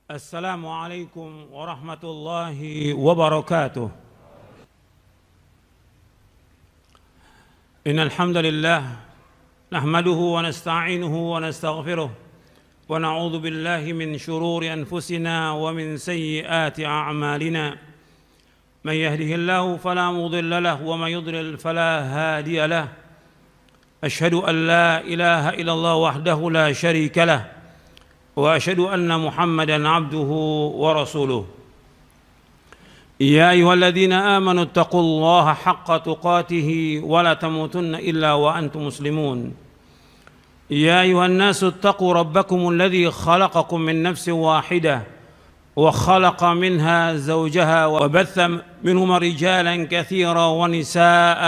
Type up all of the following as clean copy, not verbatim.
السلام عليكم ورحمة الله وبركاته. إن الحمد لله نحمده ونستعينه ونستغفره ونعوذ بالله من شرور أنفسنا ومن سيئات أعمالنا. من يهده الله فلا مضل له ومن يضلل فلا هادي له. أشهد أن لا إله إلا الله وحده لا شريك له وأشهد أن محمدًا عبده ورسوله. يا أيها الذين آمنوا اتقوا الله حق تقاته ولا تموتن إلا وأنتم مسلمون. يا أيها الناس اتقوا ربكم الذي خلقكم من نفس واحدة وخلق منها زوجها وبث منهما رجالا كثيرا ونساء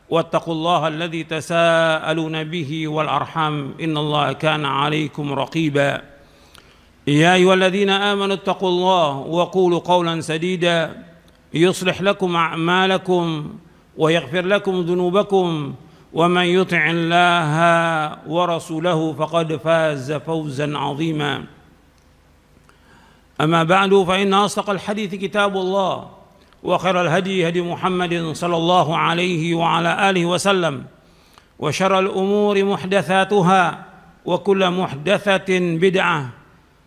واتقوا الله الذي تساءلون به والأرحام إن الله كان عليكم رقيبا. يا أيها الذين آمنوا اتقوا الله وقولوا قولا سديدا يصلح لكم أعمالكم ويغفر لكم ذنوبكم ومن يطع الله ورسوله فقد فاز فوزا عظيما. أما بعد فإن أصدق الحديث كتاب الله وخير الهدي هدي محمد صلى الله عليه وعلى آله وسلم وشر الأمور محدثاتها وكل محدثة بدعة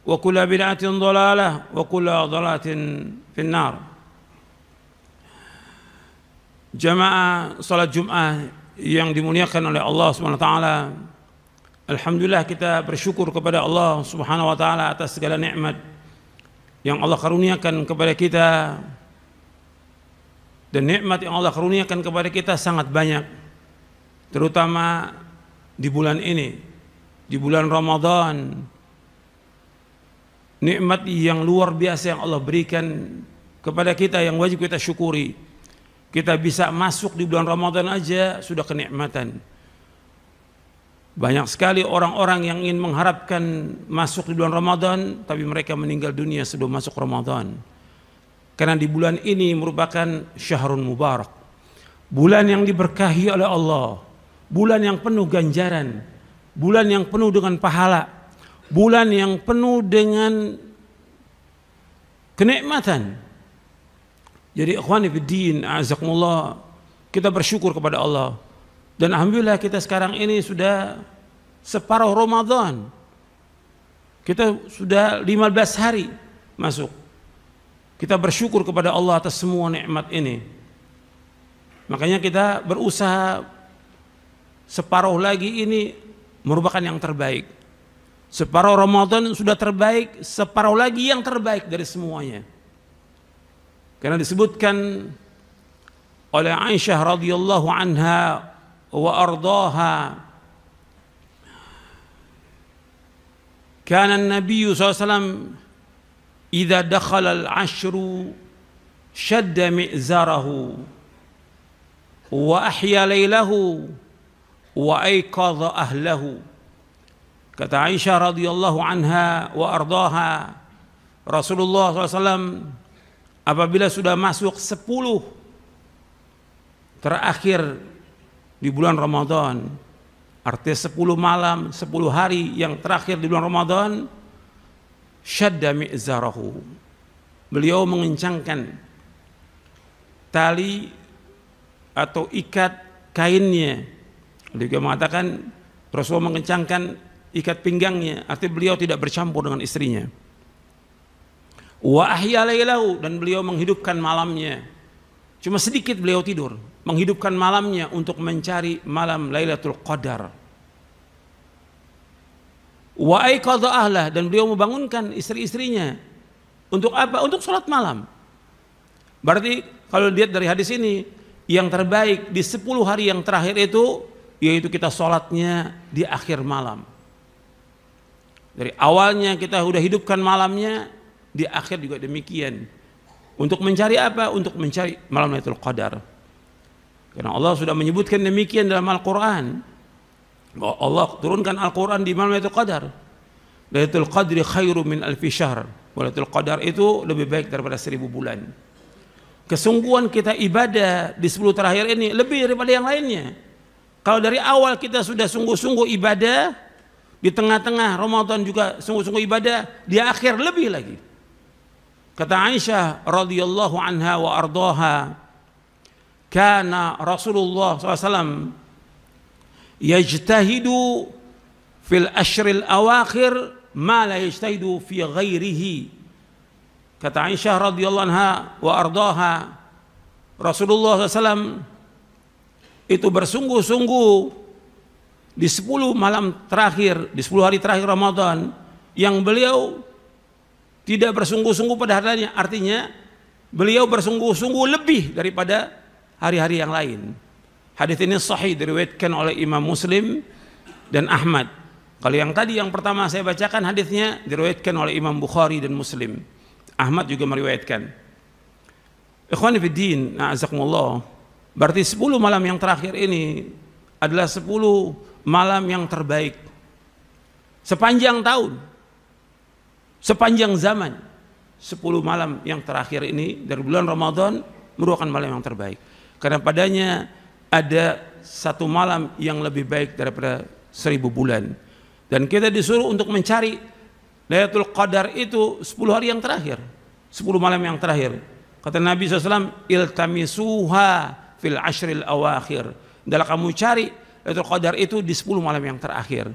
وكل بدعة ضلالة وكل ضلالة في النار. Jamaah salat Jumat yang dimuliakan oleh Allah Subhanahu wa taala. Alhamdulillah kita bersyukur kepada Allah Subhanahu wa taala atas segala nikmat yang Allah karuniakan kepada kita. Dan nikmat yang Allah karuniakan kepada kita sangat banyak, terutama di bulan ini, di bulan Ramadan. Nikmat yang luar biasa yang Allah berikan kepada kita yang wajib kita syukuri. Kita bisa masuk di bulan Ramadan aja sudah kenikmatan. Banyak sekali orang-orang yang ingin mengharapkan masuk di bulan Ramadan, tapi mereka meninggal dunia sebelum masuk Ramadan. Karena di bulan ini merupakan syahrun mubarak, bulan yang diberkahi oleh Allah, bulan yang penuh ganjaran, bulan yang penuh dengan pahala, bulan yang penuh dengan kenikmatan. Jadi ikhwani fiddin, a'azakumullah, kita bersyukur kepada Allah. Dan alhamdulillah kita sekarang ini sudah separuh Ramadan. Kita sudah 15 hari masuk. Kita bersyukur kepada Allah atas semua nikmat ini. Makanya kita berusaha separuh lagi ini merupakan yang terbaik. Separuh Ramadan sudah terbaik, separuh lagi yang terbaik dari semuanya. Karena disebutkan oleh Aisyah radhiyallahu anha wa ardaha, kana an-nabiy sallallahu alaihi wasallam idza dakhala al-ashru shadda mi'zarahu wa ahya laylahu wa ayqadha ahlahu. Kata Aisyah radhiyallahu anha wa ardaha, Rasulullah SAW apabila sudah masuk 10 terakhir di bulan Ramadan, artinya 10 malam, 10 hari yang terakhir di bulan Ramadan, syadda mi'zarahu, beliau mengencangkan tali atau ikat kainnya. Beliau juga mengatakan Rasulullah mengencangkan ikat pinggangnya, artinya beliau tidak bercampur dengan istrinya. Wa ahya lailahu, dan beliau menghidupkan malamnya. Cuma sedikit beliau tidur, menghidupkan malamnya untuk mencari malam Lailatul Qadar. Wa ayqadha ahlah, dan beliau membangunkan istri-istrinya. Untuk apa? Untuk sholat malam. Berarti kalau dilihat dari hadis ini, yang terbaik di 10 hari yang terakhir itu yaitu kita sholatnya di akhir malam. Dari awalnya kita sudah hidupkan malamnya, di akhir juga demikian. Untuk mencari apa? Untuk mencari malam Lailatul Qadar. Karena Allah sudah menyebutkan demikian dalam Al-Quran. Allah turunkan Al-Quran di malam Lailatul Qadar. Lailatul Qadri khairu min alfi syahr. Lailatul Qadar itu lebih baik daripada 1000 bulan. Kesungguhan kita ibadah di 10 terakhir ini lebih daripada yang lainnya. Kalau dari awal kita sudah sungguh-sungguh ibadah, Di tengah-tengah Ramadan juga sungguh-sungguh ibadah, di akhir lebih lagi. Kata Aisyah radhiyallahu anha wa ardaha, kana Rasulullah SAW yajtahidu fil ashril awakhir ma la yajtahidu fi ghairihi. Kata Aisyah radhiyallahu anha wa ardaha, Rasulullah SAW itu bersungguh-sungguh di 10 malam terakhir, di 10 hari terakhir Ramadan, yang beliau tidak bersungguh-sungguh pada harinya. Artinya beliau bersungguh-sungguh lebih daripada hari-hari yang lain. Hadis ini sahih, diriwayatkan oleh Imam Muslim dan Ahmad. Kalau yang tadi yang pertama saya bacakan hadisnya diriwayatkan oleh Imam Bukhari dan Muslim. Ahmad juga meriwayatkan. Ikhwani fid din, a'azakumullah. Berarti 10 malam yang terakhir ini adalah 10 malam yang terbaik sepanjang tahun, sepanjang zaman. 10 malam yang terakhir ini dari bulan Ramadan merupakan malam yang terbaik, karena padanya ada satu malam yang lebih baik daripada 1000 bulan. Dan kita disuruh untuk mencari Lailatul Qadar itu 10 hari yang terakhir, 10 malam yang terakhir. Kata Nabi SAW, iltamisuha fil ashril awakhir. Dalam kamu cari Lailatul Qadar itu di 10 malam yang terakhir.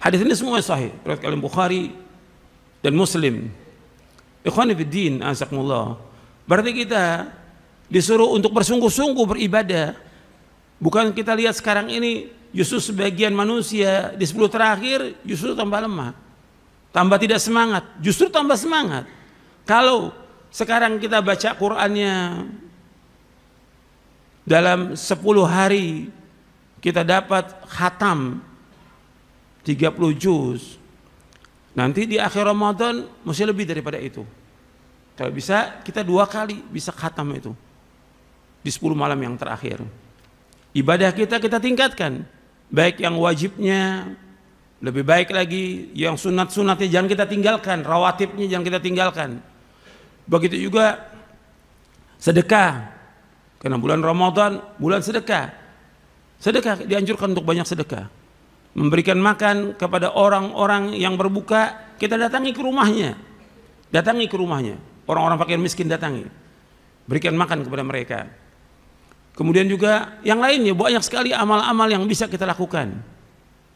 Hadis ini semua sahih, riwayat oleh Bukhari dan Muslim. Ikhwani fid din, azakumullah. Berarti kita disuruh untuk bersungguh-sungguh beribadah. Bukan kita lihat sekarang ini justru sebagian manusia di 10 terakhir justru tambah lemah, tambah tidak semangat, justru tambah semangat. Kalau sekarang kita baca Qur'annya dalam 10 hari kita dapat khatam 30 juz, nanti di akhir Ramadan mesti lebih daripada itu. Kalau bisa kita 2 kali bisa khatam itu di 10 malam yang terakhir. Ibadah kita tingkatkan, baik yang wajibnya lebih baik lagi, yang sunat-sunatnya jangan kita tinggalkan, rawatibnya jangan kita tinggalkan. Begitu juga sedekah, karena bulan Ramadan bulan sedekah. Sedekah dianjurkan untuk banyak sedekah. Memberikan makan kepada orang-orang yang berbuka, kita datangi ke rumahnya. Datangi ke rumahnya. Orang-orang fakir miskin datangi. Berikan makan kepada mereka. Kemudian juga yang lainnya, banyak sekali amal-amal yang bisa kita lakukan.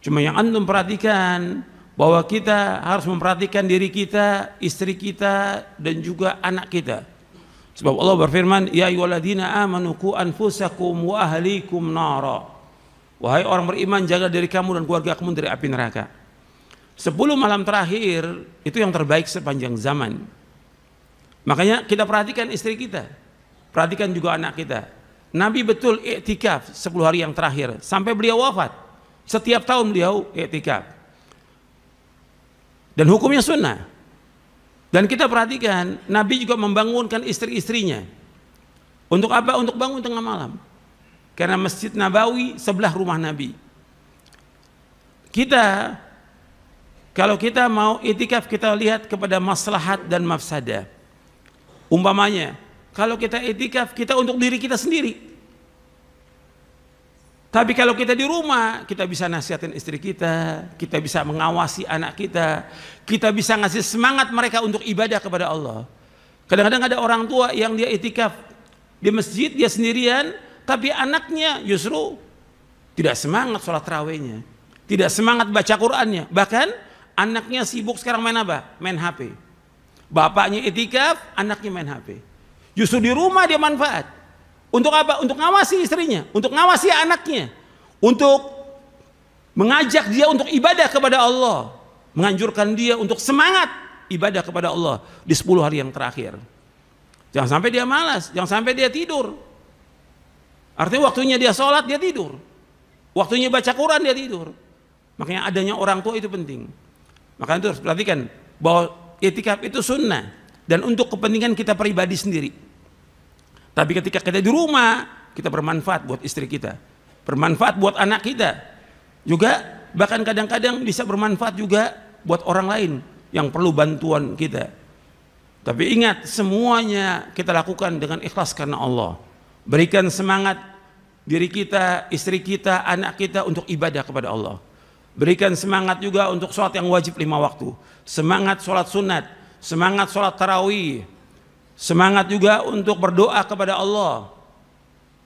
Cuma yang antum perhatikan bahwa kita harus memperhatikan diri kita, istri kita, dan juga anak kita. Sebab Allah berfirman, ya ayyuhalladzina amanu qu anfusakum wa ahlikum nara. Wahai orang beriman, jaga diri kamu dan keluarga kamu dari api neraka. 10 malam terakhir itu yang terbaik sepanjang zaman. Makanya kita perhatikan istri kita, perhatikan juga anak kita. Nabi betul iktikaf 10 hari yang terakhir sampai beliau wafat. Setiap tahun beliau iktikaf. Dan hukumnya sunnah. Dan kita perhatikan, Nabi juga membangunkan istri-istrinya. Untuk apa? Untuk bangun tengah malam. Karena Masjid Nabawi sebelah rumah Nabi. Kita, kalau kita mau iktikaf, kita lihat kepada maslahat dan mafsadah. Umpamanya, kalau kita iktikaf, kita untuk diri kita sendiri. Tapi kalau kita di rumah, kita bisa nasihatin istri kita bisa mengawasi anak kita bisa ngasih semangat mereka untuk ibadah kepada Allah. Kadang-kadang ada orang tua yang dia iktikaf di masjid, dia sendirian, tapi anaknya justru tidak semangat sholat tarawihnya, tidak semangat baca Qur'annya. Bahkan anaknya sibuk sekarang main apa? Main HP. Bapaknya iktikaf, anaknya main HP. Justru di rumah dia manfaat. Untuk apa? Untuk ngawasi istrinya, untuk ngawasi anaknya, untuk mengajak dia untuk ibadah kepada Allah, menganjurkan dia untuk semangat ibadah kepada Allah di 10 hari yang terakhir. Jangan sampai dia malas, jangan sampai dia tidur. Artinya waktunya dia sholat, dia tidur. Waktunya baca Quran, dia tidur. Makanya adanya orang tua itu penting. Makanya itu harus perhatikan bahwa iktikaf itu sunnah dan untuk kepentingan kita pribadi sendiri. Tapi ketika kita di rumah, kita bermanfaat buat istri kita, bermanfaat buat anak kita, juga bahkan kadang-kadang bisa bermanfaat juga buat orang lain yang perlu bantuan kita. Tapi ingat, semuanya kita lakukan dengan ikhlas karena Allah. Berikan semangat diri kita, istri kita, anak kita untuk ibadah kepada Allah. Berikan semangat juga untuk sholat yang wajib 5 waktu. Semangat sholat sunat, semangat sholat tarawih, semangat juga untuk berdoa kepada Allah.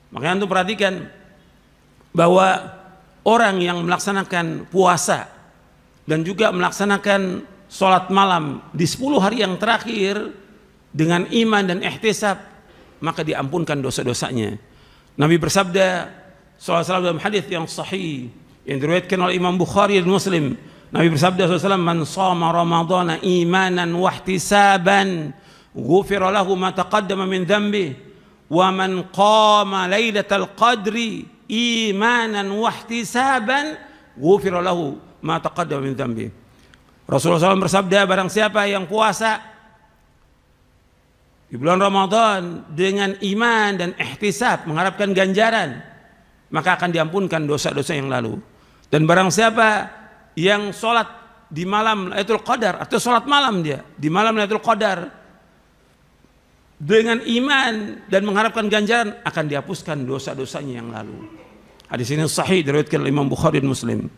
Makanya antum perhatikan bahwa orang yang melaksanakan puasa dan juga melaksanakan sholat malam di 10 hari yang terakhir dengan iman dan ihtisab, maka diampunkan dosa-dosanya. Nabi bersabda SAW dalam hadis yang sahih yang diriwayatkan oleh Imam Bukhari dan Muslim. Nabi bersabda SAW, "Man shama ramadhana imanan wa ihtisaban, ghufira lahu ma taqaddama min dhanbi, wa man qama lailatal qadri imanan wa ihtisaban, ghufira lahu ma taqaddama min dhanbi." Rasulullah SAW bersabda, barang siapa yang puasa di bulan Ramadan dengan iman dan ihtisab, mengharapkan ganjaran, maka akan diampunkan dosa-dosa yang lalu. Dan barang siapa yang sholat di malam Lailatul Qadar, atau sholat malam dia di malam Lailatul Qadar dengan iman dan mengharapkan ganjaran, akan dihapuskan dosa-dosanya yang lalu. Hadis ini sahih diriwayatkan oleh Imam Bukhari dan Muslim.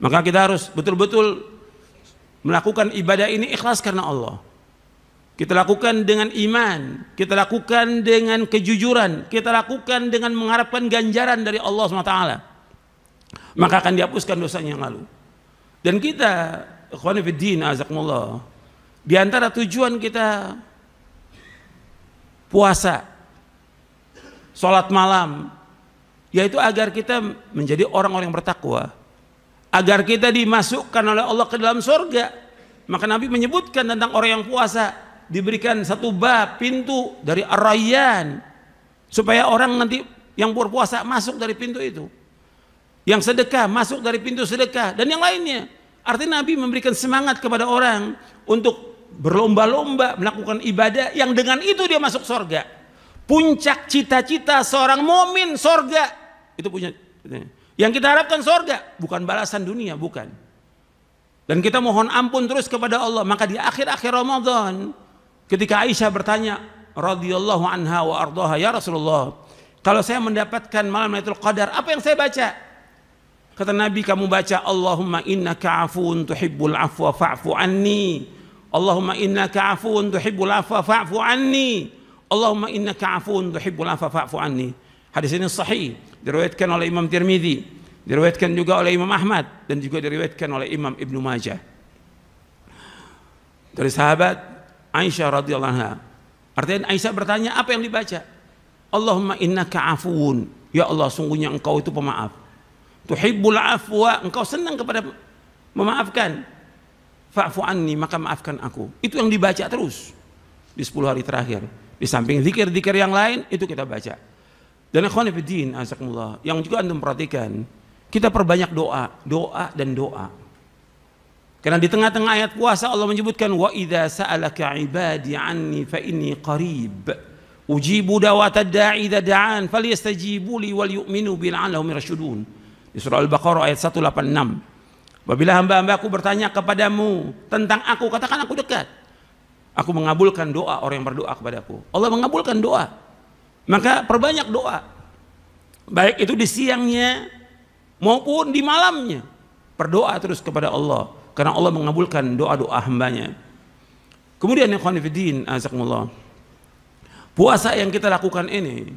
Maka kita harus betul-betul melakukan ibadah ini ikhlas karena Allah. Kita lakukan dengan iman, kita lakukan dengan kejujuran, kita lakukan dengan mengharapkan ganjaran dari Allah SWT. Maka akan dihapuskan dosanya yang lalu. Dan kita, ikhwani fiddin, azakumullah, di antara tujuan kita puasa, sholat malam, yaitu agar kita menjadi orang-orang yang bertakwa, agar kita dimasukkan oleh Allah ke dalam surga. Maka Nabi menyebutkan tentang orang yang puasa, diberikan satu bab, pintu dari Ar-Rayyan, supaya orang nanti yang berpuasa masuk dari pintu itu, yang sedekah masuk dari pintu sedekah, dan yang lainnya. Artinya Nabi memberikan semangat kepada orang untuk berlomba-lomba melakukan ibadah yang dengan itu dia masuk surga. Puncak cita-cita seorang mukmin surga, itu punya yang kita harapkan surga, bukan balasan dunia, bukan. Dan kita mohon ampun terus kepada Allah. Maka di akhir-akhir Ramadan, ketika Aisyah bertanya radhiyallahu anha wa ardhaha, ya Rasulullah, kalau saya mendapatkan malam Lailatul Qadar, apa yang saya baca? Kata Nabi, kamu baca Allahumma innaka afuun tuhibbul afwa fa'fu anni, Allahumma innaka afuun tuhibbul afwa fa'fu anni, Allahumma innaka afuun tuhibbul afwa fa'fu anni. Hadis ini sahih, diriwayatkan oleh Imam Tirmidzi, diriwayatkan juga oleh Imam Ahmad, dan juga diriwayatkan oleh Imam Ibnu Majah. Dari sahabat Aisyah radhiyallahu anha. Artinya Aisyah bertanya, apa yang dibaca? Allahumma innaka afuun, ya Allah sungguhnya engkau itu pemaaf. Tuhibbul afwa, engkau senang kepada memaafkan. Fa'fu anni, maka maafkan aku. Itu yang dibaca terus di 10 hari terakhir. Di samping zikir-zikir yang lain, itu kita baca. Dan ikhwan fillah, azakumullah, yang juga antum perhatikan, kita perbanyak doa, doa dan doa. Karena di tengah-tengah ayat puasa Allah menyebutkan, wa idza sa'alaka ibadi anni fa inni qarib ujibu da'watad da'i idza da'an falyastajibu li wal yu'minu bi la'allahum yarshudun. Di surah Al-Baqarah ayat 186. Apabila hamba-hambaku bertanya kepadamu tentang aku, katakan aku dekat. Aku mengabulkan doa orang yang berdoa kepadaku. Allah mengabulkan doa. Maka perbanyak doa. Baik itu di siangnya maupun di malamnya. Berdoa terus kepada Allah. Karena Allah mengabulkan doa-doa hambanya. Kemudian ikhwan fillah, azakumullah, puasa yang kita lakukan ini,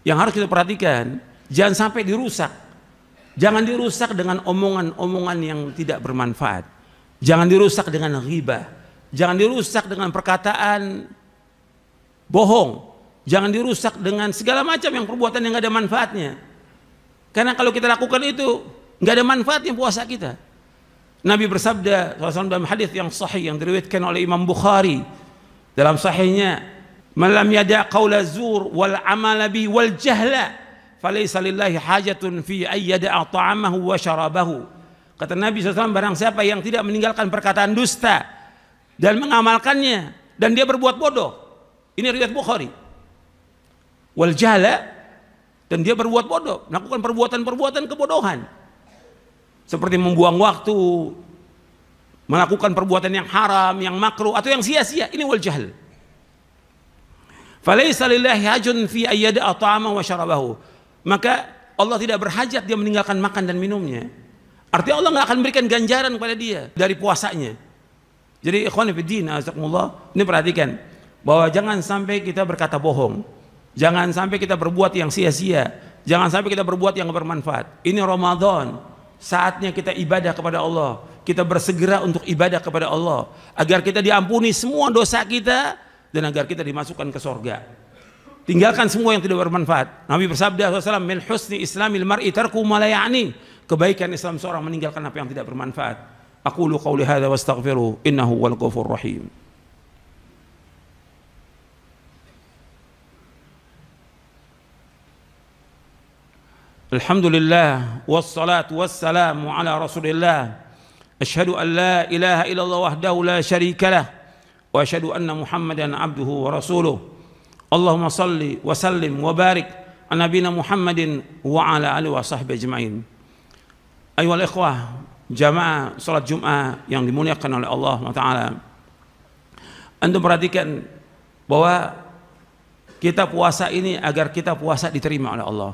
yang harus kita perhatikan, jangan sampai dirusak. Jangan dirusak dengan omongan-omongan yang tidak bermanfaat. Jangan dirusak dengan ghibah. Jangan dirusak dengan perkataan bohong. Jangan dirusak dengan segala macam yang perbuatan yang nggak ada manfaatnya. Karena kalau kita lakukan itu, nggak ada manfaatnya puasa kita. Nabi bersabda SAW dalam hadis yang sahih yang diriwayatkan oleh Imam Bukhari dalam sahihnya, "Man lam yada' qaula zur wal amala bi wal jahla falaysa lillahi hajatun fi ayyada'a ta'amahu wa syarabahu." Kata Nabi SAW, barang siapa yang tidak meninggalkan perkataan dusta dan mengamalkannya, dan dia berbuat bodoh, ini riwayat Bukhari, wal jahla, dan dia berbuat bodoh, melakukan perbuatan-perbuatan kebodohan seperti membuang waktu, melakukan perbuatan yang haram, yang makruh, atau yang sia-sia, ini wal jahl. Falaysa lillahi hajatun fi ayyada'a ta'amahu wa syarabahu. Maka Allah tidak berhajat dia meninggalkan makan dan minumnya. Artinya Allah nggak akan berikan ganjaran kepada dia dari puasanya. Jadi ikhwan fillah, azakumullah, ini perhatikan bahwa jangan sampai kita berkata bohong, jangan sampai kita berbuat yang sia-sia, jangan sampai kita berbuat yang bermanfaat. Ini Ramadan, saatnya kita ibadah kepada Allah, kita bersegera untuk ibadah kepada Allah agar kita diampuni semua dosa kita dan agar kita dimasukkan ke surga. Tinggalkan semua yang tidak bermanfaat. Nabi bersabda SAW, min husni islamil mar'i tarku ma la ya'ni. Kebaikan Islam seorang meninggalkan apa yang tidak bermanfaat. Aqulu qawli hadza wastaghfiru innahu wal ghafurur rahim. Alhamdulillah wassalatu wassalamu ala Rasulillah. Asyhadu an la ilaha illallah wahdahu la syarika lah wa asyhadu anna Muhammadan abduhu wa rasuluh. Allahumma salli wa sallim wa barik ala nabiyina Muhammadin wa ala alihi wa sahbihi ajma'in. Ayyuhal ikhwah, jamaah salat Jumat yang dimuliakan oleh Allah Taala. Antum perhatikan bahwa kita puasa ini agar kita puasa diterima oleh Allah.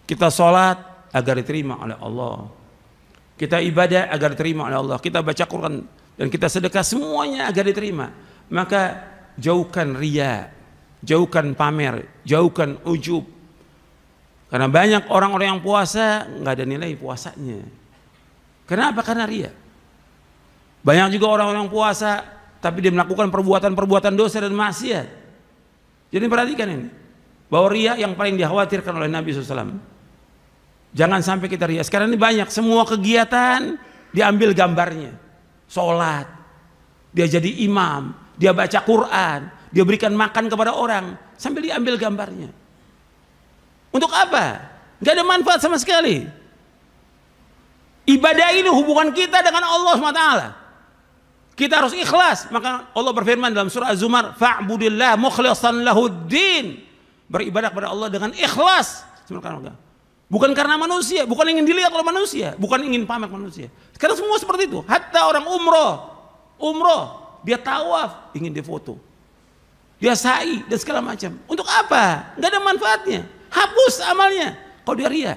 Kita salat agar diterima oleh Allah. Kita ibadah agar diterima oleh Allah. Kita baca Quran dan kita sedekah semuanya agar diterima. Maka jauhkan riya, jauhkan pamer, jauhkan ujub. Karena banyak orang-orang yang puasa nggak ada nilai puasanya. Kenapa? Karena riya. Banyak juga orang-orang yang puasa tapi dia melakukan perbuatan-perbuatan dosa dan maksiat. Jadi perhatikan ini, bahwa riya yang paling dikhawatirkan oleh Nabi SAW. Jangan sampai kita riya. Sekarang ini banyak, semua kegiatan diambil gambarnya. Sholat, dia jadi imam, dia baca Quran, dia berikan makan kepada orang, sambil diambil gambarnya. Untuk apa? Gak ada manfaat sama sekali. Ibadah ini hubungan kita dengan Allah SWT. Kita harus ikhlas. Maka Allah berfirman dalam surah Az-Zumar, fa'budillah mukhlishan lahuddin. Beribadah kepada Allah dengan ikhlas. Bukan karena manusia, bukan ingin dilihat oleh manusia, bukan ingin pamer manusia. Sekarang semua seperti itu. Hatta orang umroh, dia tawaf, ingin difoto. Dia sa'i dan segala macam. Untuk apa? Nggak ada manfaatnya. Hapus amalnya kalau dia riya.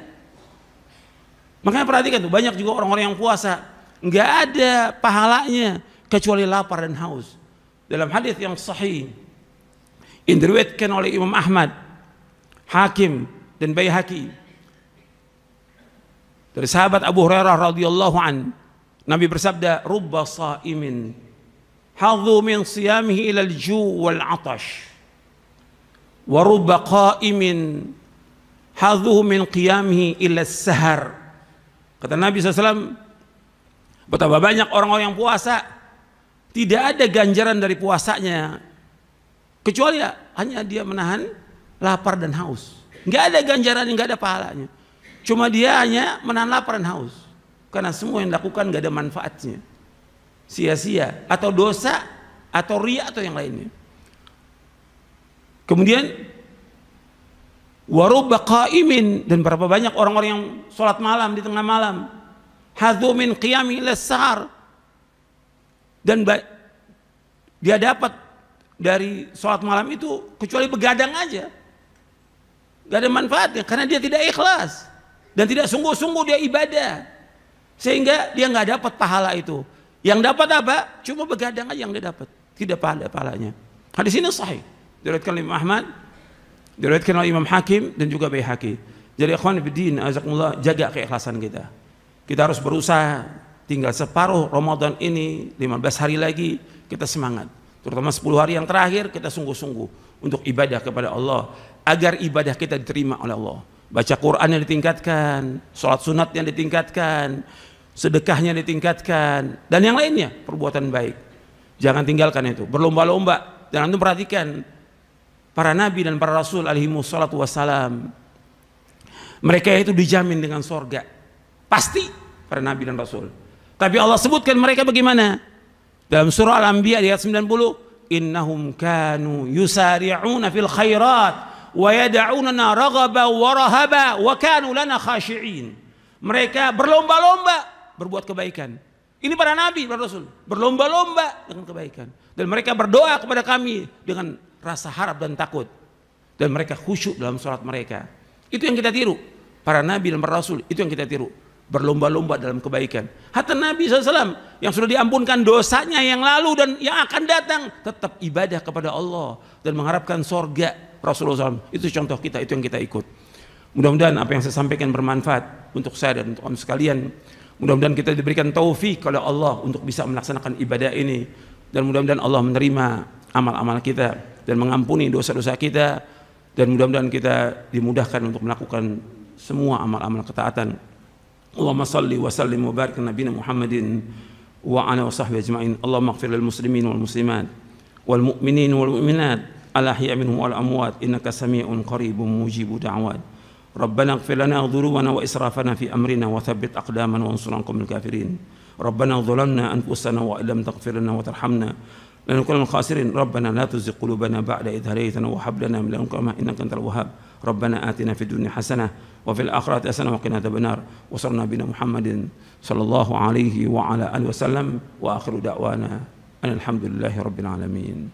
Makanya perhatikan tuh, banyak juga orang-orang yang puasa nggak ada pahalanya kecuali lapar dan haus. Dalam hadis yang sahih yang diriwayatkan oleh Imam Ahmad, Hakim dan Baihaqi dari sahabat Abu Hurairah radhiyallahu an, Nabi bersabda, rubba shaimin hadhu min siyamihi ila al-ju' wal 'atash wa rubba qa'imin hadhu min qiyamihi ila as-sahar. Kata Nabi SAW, betapa banyak orang-orang yang puasa tidak ada ganjaran dari puasanya kecuali hanya dia menahan lapar dan haus. Nggak ada ganjaran, nggak ada pahalanya. Cuma dia hanya menahan lapar dan haus. Karena semua yang dilakukan nggak ada manfaatnya, sia-sia atau dosa atau riya atau yang lainnya. Kemudian warubba qaimin, dan berapa banyak orang-orang yang sholat malam di tengah malam, hadzu min qiyami ila sahar, dan dia dapat dari sholat malam itu kecuali begadang aja, gak ada manfaatnya karena dia tidak ikhlas dan tidak sungguh-sungguh dia ibadah, sehingga dia nggak dapat pahala itu. Yang dapat apa? Cuma begadang aja yang dia dapat, tidak pahalanya. Hadis ini sahih diriwayatkan oleh Imam Ahmad, diriwayatkan oleh Imam Hakim dan juga Baihaqi. Jadi ikhwan fillah, azakumullah, jaga keikhlasan kita. Kita harus berusaha, tinggal separuh Ramadan ini, 15 hari lagi kita semangat. Terutama 10 hari yang terakhir kita sungguh-sungguh untuk ibadah kepada Allah agar ibadah kita diterima oleh Allah. Baca Quran yang ditingkatkan, sholat sunat yang ditingkatkan, sedekahnya ditingkatkan, dan yang lainnya, perbuatan baik. Jangan tinggalkan itu, berlomba-lomba. Dan antum perhatikan para nabi dan para rasul alaihimus salatu wassalam, mereka itu dijamin dengan surga pasti, para nabi dan rasul. Tapi Allah sebutkan mereka bagaimana dalam surah Al-Anbiya ayat 90, innahum kanu yusari'una fil khairat wa yad'unana raghaba wa rahaba wa kanu lana khashi'in. Mereka berlomba-lomba berbuat kebaikan. Ini para nabi dan rasul berlomba-lomba dengan kebaikan, dan mereka berdoa kepada kami dengan rasa harap dan takut, dan mereka khusyuk dalam sholat mereka. Itu yang kita tiru, para nabi dan para rasul, itu yang kita tiru. berlomba-lomba dalam kebaikan. Hatta Nabi SAW yang sudah diampunkan dosanya yang lalu dan yang akan datang, tetap ibadah kepada Allah dan mengharapkan sorga Rasulullah SAW. Itu contoh kita, itu yang kita ikut. Mudah-mudahan apa yang saya sampaikan bermanfaat untuk saya dan untuk kamu sekalian. Mudah-mudahan kita diberikan taufik oleh Allah untuk bisa melaksanakan ibadah ini, dan mudah-mudahan Allah menerima amal-amal kita dan mengampuni dosa-dosa kita, dan mudah-mudahan kita dimudahkan untuk melakukan semua amal-amal ketaatan. Allahumma salli wa sallim wa barik ala nabiyina Muhammadin wa ala wasahbihi ajma'in. Allahumma ighfir lil muslimin wal muslimat wal mu'minin wal mu'minat al ahya'i minhum wal amwat innaka sami'un qaribun mujibud da'wat. Rabbana ighfir lana dhunubana wa israfana fi amrina wa thabbit aqdamana wa ansurna qawmil kafirin. Rabbana dhalamna anfusana wa illam taghfir lana wa tarhamna lanakunanna minal khasirin. Rabbana la tuzigh qulubana ba'da idh hadaytana wa hab lana min ladunka rahmatan innaka antal wahhab. Rabbana atina fid dunya hasanah wa fil akhirati hasanah wa qina adzabannar. Wa sallallahu nabiyana Muhammadin sallallahu alaihi wa ala alihi wasallam wa akhiru da'wana alhamdulillahi rabbil alamin.